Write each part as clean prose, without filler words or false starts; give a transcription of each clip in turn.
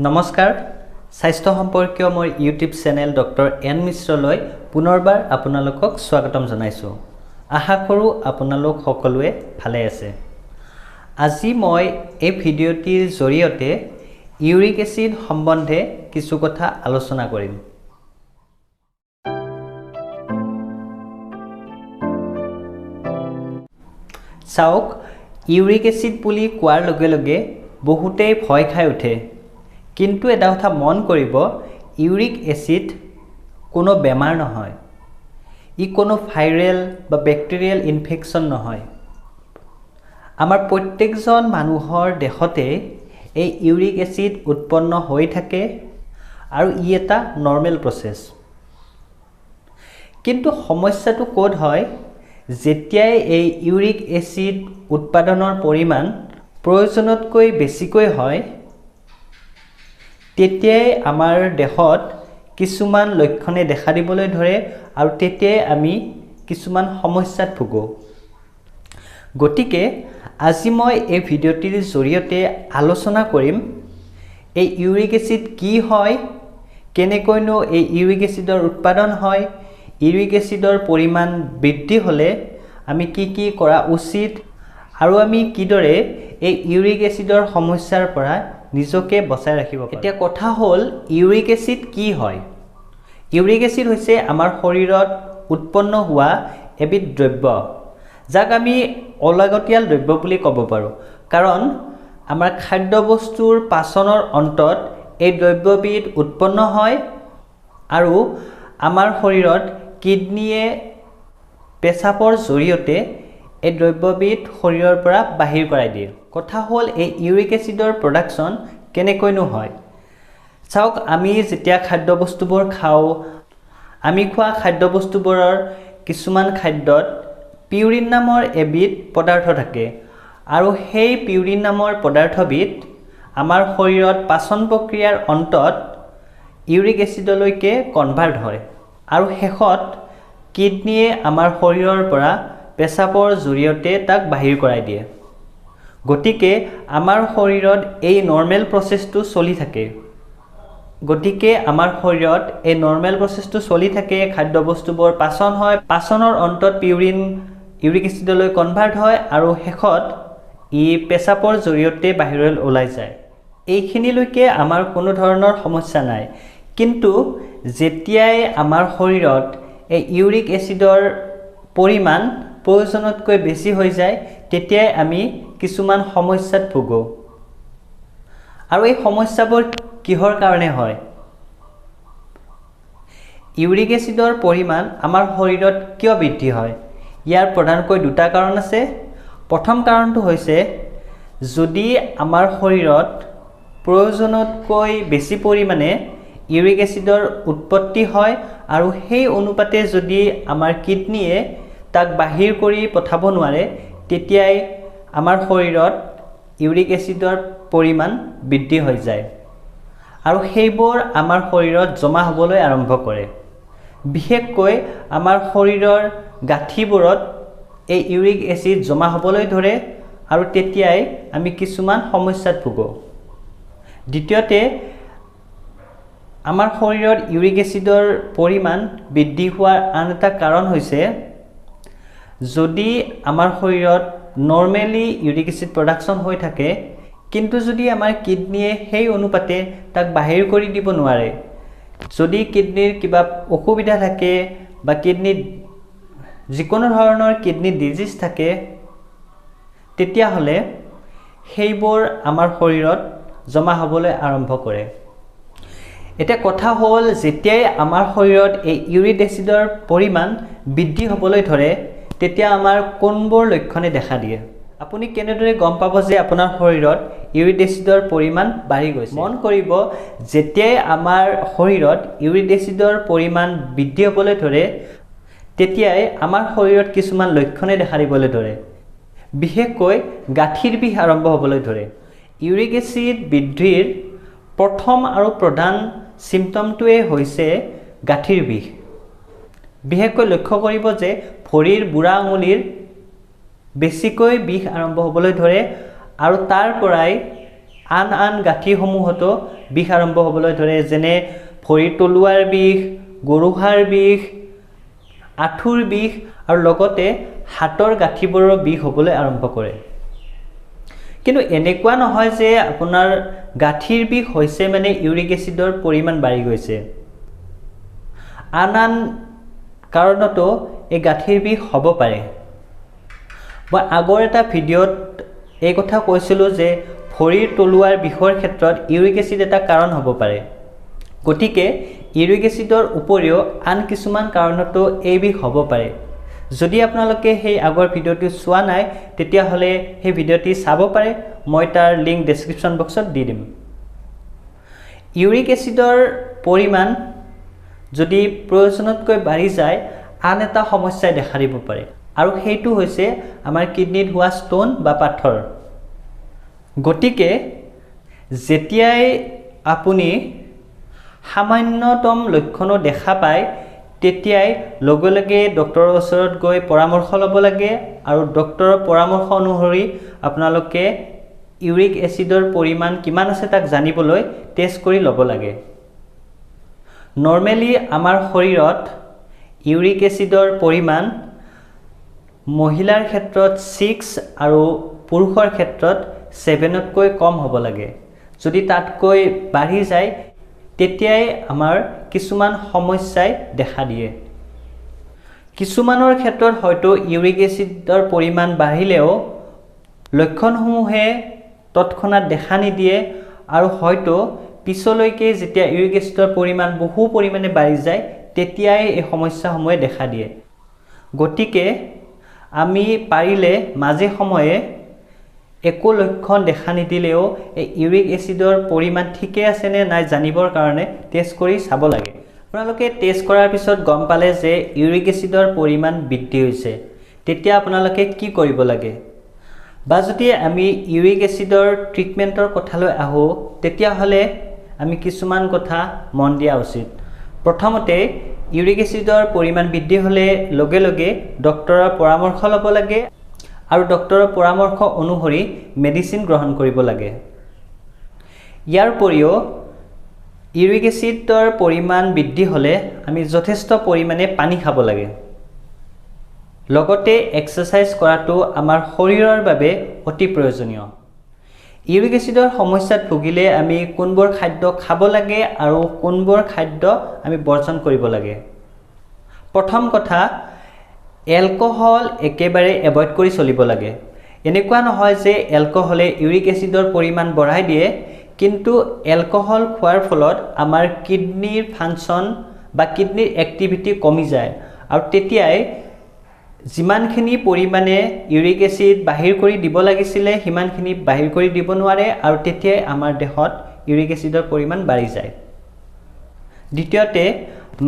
নমস্কাৰ স্বাস্থ্য সম্পৰ্কীয় মোৰ ইউটিউব চেনেল ডক্টৰ এন মিশ্ৰলৈ পুনৰবাৰ আপোনালোকক স্বাগতম জনাইছোঁ। আশা কৰোঁ আপোনালোক সকলোৱে ভালে আছে। আজি মই এই ভিডিঅ'টিৰ জৰিয়তে ইউৰিক এচিড সম্বন্ধে কিছু কথা আলোচনা কৰিম। চাওক, ইউৰিক এচিড বুলি কোৱাৰ লগে লগে বহুতেই ভয় খাই উঠে। কিন্তু এটা কথা মন কৰিব, ইউৰিক এচিড কোনো বেমাৰ নহয়, ই কোনো ভাইৰেল বা বেক্টেৰিয়েল ইনফেকশ্যন নহয়। আমাৰ প্ৰত্যেকজন মানুহৰ দেহতে এই ইউৰিক এচিড উৎপন্ন হৈ থাকে আৰু ই এটা নৰ্মেল প্ৰচেছ। কিন্তু সমস্যাটো ক'ত হয়, যেতিয়াই এই ইউৰিক এচিড উৎপাদনৰ পৰিমাণ প্ৰয়োজনতকৈ বেছিকৈ হয়, তেতিয়াই আমাৰ দেহত কিছুমান লক্ষণে দেখা দিবলৈ ধৰে আৰু তেতিয়াই আমি কিছুমান সমস্যাত ভুগোঁ। গতিকে আজি মই এই ভিডিঅ'টিৰ জৰিয়তে আলোচনা কৰিম এই ইউৰিক এচিড কি হয়, কেনেকৈনো এই ইউৰিক এচিডৰ উৎপাদন হয়, ইউৰিক এচিডৰ পৰিমাণ বৃদ্ধি হ'লে আমি কি কি কৰা উচিত আৰু আমি কিদৰে এই ইউৰিক এচিডৰ সমস্যাৰ পৰা নিজকে বচাই ৰাখিব পাৰোঁ। এতিয়া কথা হ'ল, ইউৰিক এচিড কি হয়? ইউৰিক এচিড হৈছে আমাৰ শৰীৰত উৎপন্ন হোৱা এবিধ দ্ৰব্য, যাক আমি অলাগতিয়াল দ্ৰব্য বুলি ক'ব পাৰোঁ। কাৰণ আমাৰ খাদ্যবস্তুৰ পাচনৰ অন্তত এই দ্ৰব্যবিধ উৎপন্ন হয় আৰু আমাৰ শৰীৰত কিডনীয়ে পেচাবৰ জৰিয়তে এই দ্ৰব্যবিধ শৰীৰৰ পৰা বাহিৰ কৰাই দিয়ে। কথা হ'ল, এই ইউৰিক এচিডৰ প্ৰডাকশ্যন কেনেকৈনো হয়? চাওক, আমি যেতিয়া খাদ্যবস্তুবোৰ খাওঁ, আমি খোৱা খাদ্যবস্তুবোৰৰ কিছুমান খাদ্যত পিউৰিন নামৰ এবিধ পদাৰ্থ থাকে আৰু সেই পিউৰিন নামৰ পদাৰ্থবিধ আমাৰ শৰীৰত পাচন প্ৰক্ৰিয়াৰ অন্তত ইউৰিক এচিডলৈকে কনভাৰ্ট হয় আৰু শেষত কিডনীয়ে আমাৰ শৰীৰৰ পৰা পেচাবৰ জৰিয়তে তাক বাহিৰ কৰাই দিয়ে। গতিকে আমাৰ শৰীৰত এই নৰ্মেল প্ৰচেছটো চলি থাকে। খাদ্যবস্তুবোৰ পাচন হয়, পাচনৰ অন্তত পিউৰিন ইউৰিক এচিডলৈ কনভাৰ্ট হয় আৰু শেষত ই পেচাবৰ জৰিয়তে বাহিৰলৈ ওলাই যায়। এইখিনিলৈকে আমাৰ কোনো ধৰণৰ সমস্যা নাই। কিন্তু যেতিয়াই আমাৰ শৰীৰত এই ইউৰিক এচিডৰ পৰিমাণ প্ৰয়োজনতকৈ বেছি হৈ যায়, তেতিয়াই আমি কিছুমান সমস্যাত ভুগোঁ। আৰু এই সমস্যাবোৰ কিহৰ কাৰণে হয়? ইউৰিক এচিডৰ পৰিমাণ আমাৰ শৰীৰত কিয় বৃদ্ধি হয়? ইয়াৰ প্ৰধানকৈ দুটা কাৰণ আছে। প্ৰথম কাৰণটো হৈছে, যদি আমাৰ শৰীৰত প্ৰয়োজনতকৈ বেছি পৰিমাণে ইউৰিক এচিডৰ উৎপত্তি হয় আৰু সেই অনুপাতে যদি আমাৰ কিডনীয়ে তাক বাহিৰ কৰি পঠাব নোৱাৰে, তেতিয়াই আমাৰ শৰীৰত ইউৰিক এচিডৰ পৰিমাণ বৃদ্ধি হৈ যায় আৰু সেইবোৰ আমাৰ শৰীৰত জমা হ'বলৈ আৰম্ভ কৰে। বিশেষকৈ আমাৰ শৰীৰৰ গাঁঠিবোৰত এই ইউৰিক এচিড জমা হ'বলৈ ধৰে আৰু তেতিয়াই আমি কিছুমান সমস্যাত ভুগোঁ। দ্বিতীয়তে, আমাৰ শৰীৰত ইউৰিক এচিডৰ পৰিমাণ বৃদ্ধি হোৱাৰ আন এটা কাৰণ হৈছে, যদি আমাৰ শৰীৰত নৰ্মেলি ইউৰিক এচিড প্ৰডাকশ্যন হৈ থাকে, কিন্তু যদি আমাৰ কিডনীয়ে সেই অনুপাতে তাক বাহিৰ কৰি দিব নোৱাৰে, যদি কিডনীৰ কিবা অসুবিধা থাকে বা কিডনীত যিকোনো ধৰণৰ কিডনী ডিজিজ থাকে, তেতিয়াহ'লে সেইবোৰ আমাৰ শৰীৰত জমা হ'বলৈ আৰম্ভ কৰে। এতিয়া কথা হ'ল, যেতিয়াই আমাৰ শৰীৰত এই ইউৰিক এচিডৰ পৰিমাণ বৃদ্ধি হ'বলৈ ধৰে, তেতিয়া আমাৰ কোনবোৰ লক্ষণে দেখা দিয়ে? আপুনি কেনেদৰে গম পাব যে আপোনাৰ শৰীৰত ইউৰিক এচিডৰ পৰিমাণ বাঢ়ি গৈছে? মন কৰিব, যেতিয়াই আমাৰ শৰীৰত ইউৰিক এচিডৰ পৰিমাণ বৃদ্ধি হ'বলৈ ধৰে, তেতিয়াই আমাৰ শৰীৰত কিছুমান লক্ষণে দেখা দিবলৈ ধৰে। বিশেষকৈ গাঁঠিৰ বিষ আৰম্ভ হ'বলৈ ধৰে। ইউৰিক এচিড বৃদ্ধিৰ প্ৰথম আৰু প্ৰধান চিম্পটমটোৱে হৈছে গাঁঠিৰ বিষ। বিশেষকৈ লক্ষ্য কৰিব যে ভৰিৰ বুঢ়া আঙুলিৰ বেছিকৈ বিষ আৰম্ভ হ'বলৈ ধৰে আৰু তাৰ পৰাই আন গাঁঠিসমূহতো বিষ আৰম্ভ হ'বলৈ ধৰে, যেনে ভৰিৰ তলুৱাৰ বিষ, গৰুহাৰ বিষ, আঁঠুৰ বিষ আৰু লগতে হাতৰ গাঁঠিবোৰৰ বিষ হ'বলৈ আৰম্ভ কৰে। কিন্তু এনেকুৱা নহয় যে আপোনাৰ গাঁঠিৰ বিষ হৈছে মানে ইউৰিক এচিডৰ পৰিমাণ বাঢ়ি গৈছে। আন কাৰণতো এই গাঁঠিৰ বিষ হ'ব পাৰে। মই আগৰ এটা ভিডিঅ'ত এই কথা কৈছিলোঁ যে ভৰিৰ তলুৱাৰ বিষৰ ক্ষেত্ৰত ইউৰিক এচিড এটা কাৰণ হ'ব পাৰে। গতিকে ইউৰিক এচিডৰ উপৰিও আন কিছুমান কাৰণতো এই বিষ হ'ব পাৰে। যদি আপোনালোকে সেই আগৰ ভিডিঅ'টো চোৱা নাই তেতিয়াহ'লে সেই ভিডিঅ'টি চাব পাৰে, মই তাৰ লিংক ডেছক্ৰিপশ্যন বক্সত দি দিম। ইউৰিক এচিডৰ পৰিমাণ যদি প্ৰয়োজনতকৈ বাঢ়ি যায় আন এটা সমস্যাই দেখা দিব পাৰে, আৰু সেইটো হৈছে আমাৰ কিডনীত হোৱা ষ্টোন বা পাথৰ। গতিকে যেতিয়াই আপুনি সামান্যতম লক্ষণো দেখা পায় তেতিয়াই লগে লগে ডক্টৰৰ ওচৰত গৈ পৰামৰ্শ ল'ব লাগে, আৰু ডক্টৰৰ পৰামৰ্শ অনুসৰি আপোনালোকে ইউৰিক এচিডৰ পৰিমাণ কিমান আছে তাক জানিবলৈ টেষ্ট কৰি ল'ব লাগে। নৰ্মেলি আমাৰ শৰীৰত ইউৰিক এচিডৰ পৰিমাণ মহিলাৰ ক্ষেত্ৰত 6 আৰু পুৰুষৰ ক্ষেত্ৰত 7তকৈ কম হ'ব লাগে। যদি তাতকৈ বাঢ়ি যায় তেতিয়াই আমাৰ কিছুমান সমস্যাই দেখা দিয়ে। কিছুমানৰ ক্ষেত্ৰত হয়তো ইউৰিক এচিডৰ পৰিমাণ বাঢ়িলেও লক্ষণসমূহে তৎক্ষণাত দেখা নিদিয়ে, আৰু হয়তো পিছলৈকে যেতিয়া ইউৰিক এচিডৰ পৰিমাণ বহু পৰিমাণে বাঢ়ি যায় তেতিয়াই এই সমস্যাসমূহে দেখা দিয়ে। গতিকে আমি পাৰিলে মাজে সময়ে একো লক্ষণ দেখা নিদিলেও এই ইউৰিক এচিডৰ পৰিমাণ ঠিকে আছেনে নাই জানিবৰ কাৰণে টেষ্ট কৰি চাব লাগে। আপোনালোকে টেষ্ট কৰাৰ পিছত গম পালে যে ইউৰিক এচিডৰ পৰিমাণ বৃদ্ধি হৈছে, তেতিয়া আপোনালোকে কি কৰিব লাগে? বা যদি আমি ইউৰিক এচিডৰ ট্ৰিটমেণ্টৰ কথালৈ আহোঁ তেতিয়াহ'লে আমি কিছুমান কথা মন দিয়া উচিত। প্ৰথমতে ইউৰিক এচিডৰ পৰিমাণ বৃদ্ধি হ'লে লগে লগে ডক্টৰৰ পৰামৰ্শ ল'ব লাগে, আৰু ডক্টৰৰ পৰামৰ্শ অনুসৰি মেডিচিন গ্ৰহণ কৰিব লাগে। ইয়াৰ উপৰিও ইউৰিক এচিডৰ পৰিমাণ বৃদ্ধি হ'লে আমি যথেষ্ট পৰিমাণে পানী খাব লাগে। লগতে এক্সাৰচাইজ কৰাটো আমাৰ শৰীৰৰ বাবে অতি প্ৰয়োজনীয়। ইউৰিক এচিডৰ সমস্যাত ভুগিলে আমি কোনবোৰ খাদ্য খাব লাগে আৰু কোনবোৰ খাদ্য আমি বৰ্জন কৰিব লাগে। প্ৰথম কথা, এলকহল একেবাৰে এভইড কৰি চলিব লাগে। এনেকুৱা নহয় যে এলকহলে ইউৰিক এচিডৰ পৰিমাণ বঢ়াই দিয়ে, কিন্তু এলকহল খোৱাৰ ফলত আমাৰ কিডনীৰ ফাংচন বা কিডনীৰ এক্টিভিটি কমি যায়, আৰু তেতিয়াই যিমানখিনি পৰিমাণে ইউৰিক এচিড বাহিৰ কৰি দিব লাগিছিলে সিমানখিনি বাহিৰ কৰি দিব নোৱাৰে, আৰু তেতিয়াই আমাৰ দেহত ইউৰিক এচিডৰ পৰিমাণ বাঢ়ি যায়। দ্বিতীয়তে,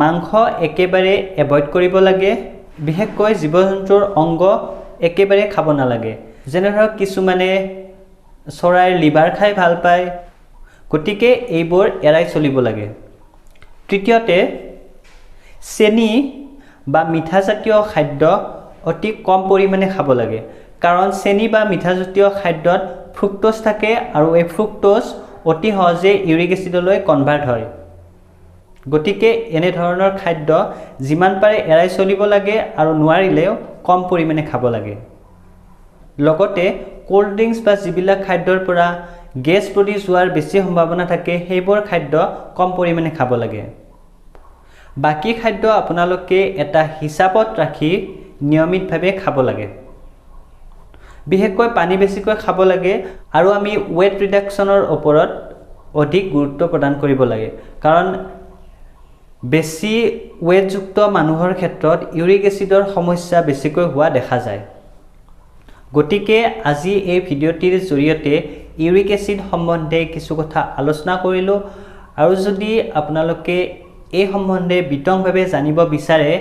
মাংস একেবাৰে এভইড কৰিব লাগে। বিশেষকৈ জীৱ জন্তুৰ অংগ একেবাৰে খাব নালাগে, যেনে ধৰক কিছুমানে চৰাইৰ লিভাৰ খাই ভাল পায়, গতিকে এইবোৰ এৰাই চলিব লাগে। তৃতীয়তে, চেনি বা মিঠাজাতীয় খাদ্য অতি কম পৰিমাণে খাব লাগে, কাৰণ চেনি বা মিঠাজাতীয় খাদ্যত ফ্ৰুক্টোজ থাকে, আৰু এই ফ্ৰুক্টোজ অতি সহজে ইউৰিক এচিডলৈ কনভাৰ্ট হয়। গতিকে এনেধৰণৰ খাদ্য যিমান পাৰে এৰাই চলিব লাগে, আৰু নোৱাৰিলেও কম পৰিমাণে খাব লাগে। লগতে কোল্ড ড্ৰিংকছ বা যিবিলাক খাদ্যৰ পৰা গেছ প্ৰডিউচ হোৱাৰ বেছি সম্ভাৱনা থাকে সেইবোৰ খাদ্য কম পৰিমাণে খাব লাগে। বাকী খাদ্য আপোনালোকে এটা হিচাপত ৰাখি নিয়মিতভাৱে খাব লাগে। বিশেষকৈ পানী বেছিকৈ খাব লাগে, আৰু আমি ৱেট ৰিডাকশ্যনৰ ওপৰত অধিক গুৰুত্ব প্ৰদান কৰিব লাগে, কাৰণ বেছি ৱেটযুক্ত মানুহৰ ক্ষেত্ৰত ইউৰিক এচিডৰ সমস্যা বেছিকৈ হোৱা দেখা যায়। গতিকে আজি এই ভিডিঅ'টিৰ জৰিয়তে ইউৰিক এচিড সম্বন্ধে কিছু কথা আলোচনা কৰিলোঁ, আৰু যদি আপোনালোকে এই সম্বন্ধে বিতংভাৱে জানিব বিচাৰে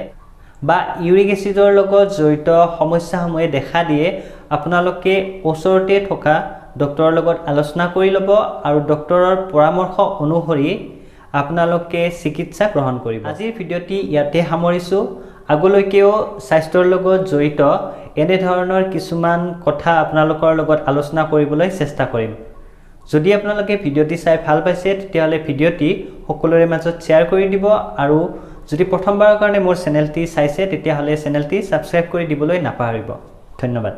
বা ইউৰিক এচিডৰ লগত জড়িত সমস্যাসমূহে দেখা দিয়ে, আপোনালোকে ওচৰতে থকা ডক্টৰৰ লগত আলোচনা কৰি ল'ব, আৰু ডক্টৰৰ পৰামৰ্শ অনুসৰি আপোনালোকে চিকিৎসা গ্ৰহণ কৰিব। আজিৰ ভিডিঅ'টি ইয়াতে সামৰিছোঁ। আগলৈকেও স্বাস্থ্যৰ লগত জড়িত এনেধৰণৰ কিছুমান কথা আপোনালোকৰ লগত আলোচনা কৰিবলৈ চেষ্টা কৰিম। যদি আপোনালোকে ভিডিঅ'টি চাই ভাল পাইছে তেতিয়াহ'লে ভিডিঅ'টি সকলোৰে মাজত শ্বেয়াৰ কৰি দিব আৰু যদি প্ৰথমবাৰৰ কাৰণে মোৰ চেনেলটি চাইছে তেতিয়াহ'লে চেনেলটি সাবস্ক্ৰাইব কৰি দিবলৈ নাপাহৰিব ধন্যবাদ